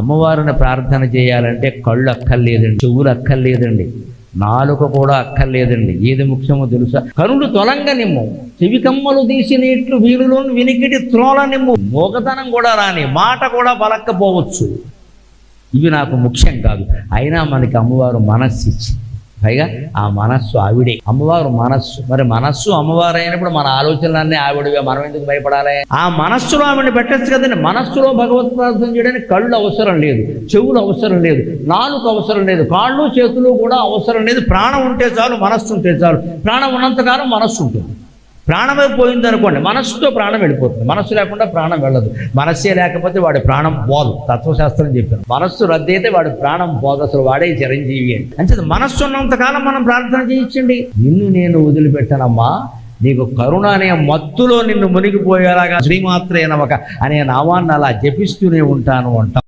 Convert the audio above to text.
అమ్మవారిని ప్రార్థన చేయాలంటే కళ్ళు అక్కర్లేదండి, చెవులు అక్కర్లేదండి, నాలుక కూడా అక్కర్లేదండి. ఏది ముఖ్యమో తెలుసా? కనులు తొలంగనిమ్ము, చెవి కమ్మలు తీసినట్లు వీలులోని వినికిడి త్రోలనిమ్ము, మోగతనం కూడా రాని, మాట కూడా పలక్కపోవచ్చు. ఇవి నాకు ముఖ్యం కాదు. అయినా మనకి అమ్మవారు మనస్సు ఇచ్చి, పైగా ఆ మనస్సు ఆవిడే. అమ్మవారు మనస్సు, మరి మనస్సు అమ్మవారు అయినప్పుడు మన ఆలోచనలన్నీ ఆవిడవే, మనం ఎందుకు భయపడాలి? ఆ మనస్సులో ఆవిడని పెట్టచ్చు కదండి. మనస్సులో భగవత్ ప్రార్థన చేయడానికి కళ్ళు అవసరం లేదు, చెవులు అవసరం లేదు, నాలుగు అవసరం లేదు, కాళ్ళు చేతులు కూడా అవసరం లేదు. ప్రాణం ఉంటే చాలు, మనస్సు ఉంటే చాలు. ప్రాణం ఉన్నంతకాలం మనస్సు ఉంటుంది. ప్రాణమే పోయింది అనుకోండి, మనస్సుతో ప్రాణం వెళ్ళిపోతుంది. మనస్సు లేకుండా ప్రాణం వెళ్ళదు. మనస్సే లేకపోతే వాడి ప్రాణం పోదు. తత్వశాస్త్రం చెప్పారు, మనస్సు రద్దయితే వాడి ప్రాణం పోదు. అసలు వాడే చిరంజీవి అని. అంటే మనస్సు ఉన్నంతకాలం మనం ప్రార్థన చేయించండి. నిన్ను నేను వదిలిపెట్టనమ్మా, నీకు కరుణ అనే మత్తులో నిన్ను మునిగిపోయేలాగా శ్రీమాత్రే నమః అనే నామాన్ని అలా జపిస్తూనే ఉంటాను అంటాం.